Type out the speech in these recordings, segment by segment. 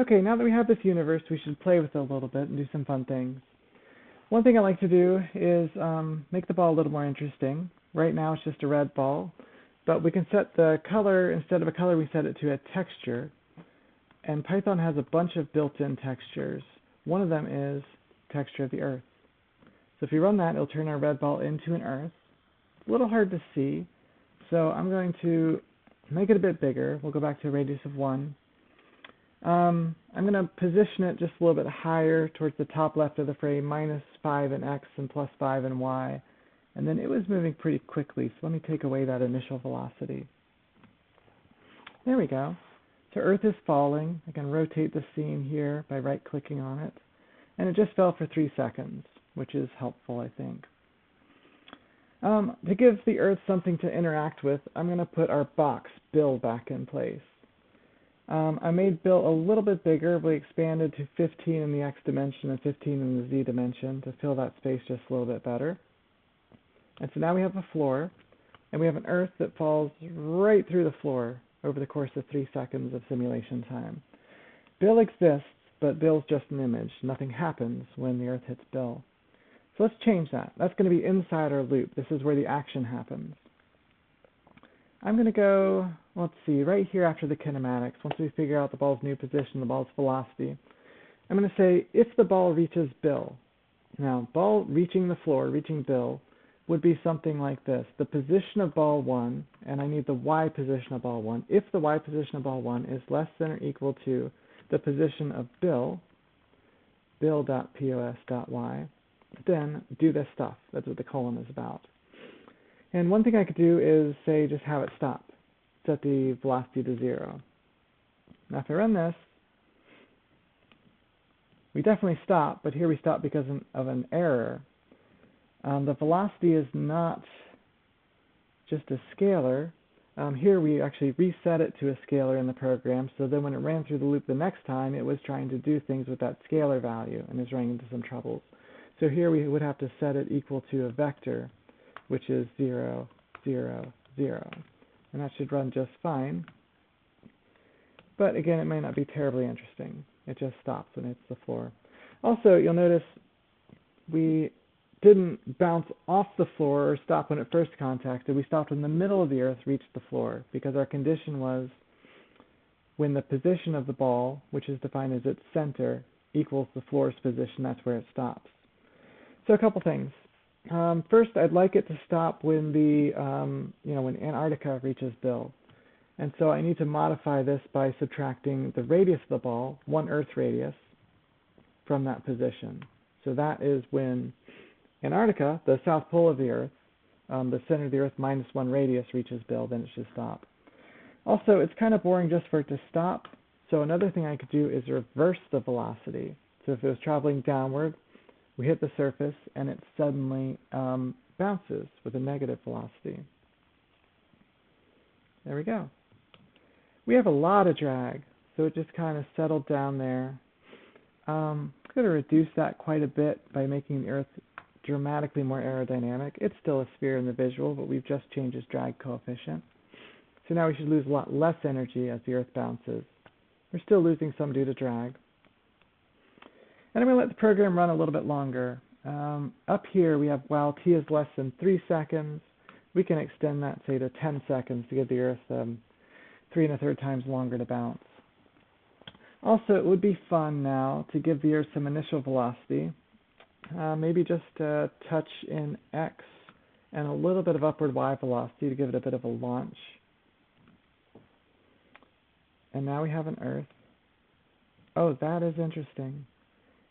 Okay, now that we have this universe, we should play with it a little bit and do some fun things. One thing I like to do is make the ball a little more interesting. Right now it's just a red ball, but we can set the color, instead of a color, we set it to a texture. And Python has a bunch of built-in textures. One of them is texture of the Earth. So if you run that, it'll turn our red ball into an Earth. It's a little hard to see, so I'm going to make it a bit bigger. We'll go back to a radius of 1. I'm going to position it just a little bit higher towards the top left of the frame, -5 in x and +5 in y. And then it was moving pretty quickly, so let me take away that initial velocity. There we go. So Earth is falling. I can rotate the scene here by right-clicking on it. And it just fell for 3 seconds, which is helpful, I think. To give the Earth something to interact with, I'm going to put our box, Bill, back in place. I made Bill a little bit bigger. We expanded to 15 in the x dimension and 15 in the z dimension to fill that space just a little bit better. And so now we have a floor, and we have an Earth that falls right through the floor over the course of 3 seconds of simulation time. Bill exists, but Bill's just an image. Nothing happens when the Earth hits Bill. So let's change that. That's going to be inside our loop. This is where the action happens. I'm going to go, let's see, right here after the kinematics, once we figure out the ball's new position, the ball's velocity, I'm going to say if the ball reaches Bill. Now, ball reaching the floor, reaching Bill, would be something like this. The position of ball 1, and I need the y position of ball 1. If the y position of ball 1 is less than or equal to the position of Bill, bill.pos.y, then do this stuff. That's what the colon is about. And one thing I could do is say just have it stop. Set the velocity to 0. Now if I run this, we definitely stop, but here we stop because of an error. The velocity is not just a scalar. Here we actually reset it to a scalar in the program, so then when it ran through the loop the next time, it was trying to do things with that scalar value and is running into some troubles. So here we would have to set it equal to a vector, which is 0, 0, 0. And that should run just fine. But again, it may not be terribly interesting. It just stops when it hits the floor. Also, you'll notice we didn't bounce off the floor or stop when it first contacted. We stopped when the middle of the Earth reached the floor, because our condition was when the position of the ball, which is defined as its center, equals the floor's position, that's where it stops. So a couple things. First, I'd like it to stop when when Antarctica reaches Bill. And so I need to modify this by subtracting the radius of the ball, 1 Earth radius, from that position. So that is when Antarctica, the south pole of the Earth, the center of the Earth -1 radius reaches Bill, then it should stop. Also, it's kind of boring just for it to stop. So another thing I could do is reverse the velocity. So if it was traveling downward, we hit the surface and it suddenly bounces with a negative velocity. There we go. We have a lot of drag, so it just kind of settled down there. I'm going to reduce that quite a bit by making the Earth dramatically more aerodynamic. It's still a sphere in the visual, but we've just changed its drag coefficient. So now we should lose a lot less energy as the Earth bounces. We're still losing some due to drag. And I'm going to let the program run a little bit longer. Up here we have while t is less than 3 seconds. We can extend that, say, to 10 seconds to give the Earth 3 1/3 times longer to bounce. Also, it would be fun now to give the Earth some initial velocity. Maybe just a touch in x and a little bit of upward y velocity to give it a bit of a launch. And now we have an Earth. Oh, that is interesting.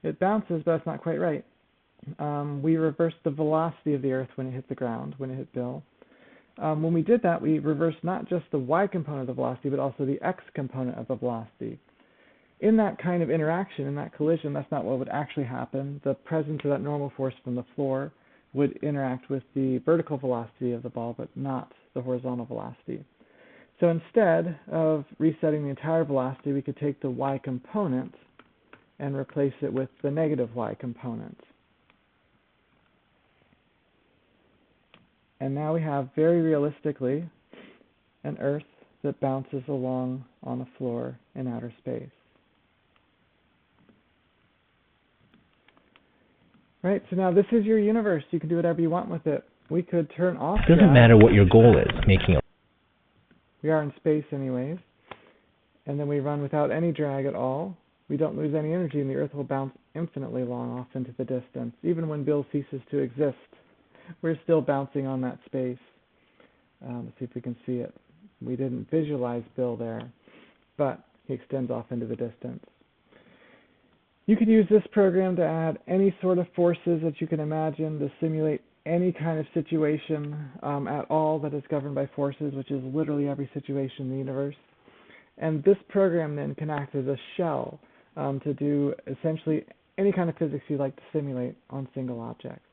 It bounces, but it's not quite right. We reversed the velocity of the Earth when it hit the ground, when it hit Bill. When we did that, we reversed not just the y component of the velocity, but also the x component of the velocity. In that kind of interaction, in that collision, that's not what would actually happen. The presence of that normal force from the floor would interact with the vertical velocity of the ball, but not the horizontal velocity. So instead of resetting the entire velocity, we could take the y component and replace it with the negative y component. And now we have, very realistically, an Earth that bounces along on the floor in outer space. Right, so now this is your universe. You can do whatever you want with it. We could turn off It doesn't drag. matter what your goal is, making a We are in space anyways. And then we run without any drag at all. We don't lose any energy, and the Earth will bounce infinitely long off into the distance. Even when Bill ceases to exist, we're still bouncing on that space. Let's see if we can see it. We didn't visualize Bill there, but he extends off into the distance. You could use this program to add any sort of forces that you can imagine to simulate any kind of situation at all that is governed by forces, which is literally every situation in the universe. And this program then can act as a shell to do essentially any kind of physics you like to simulate on single objects.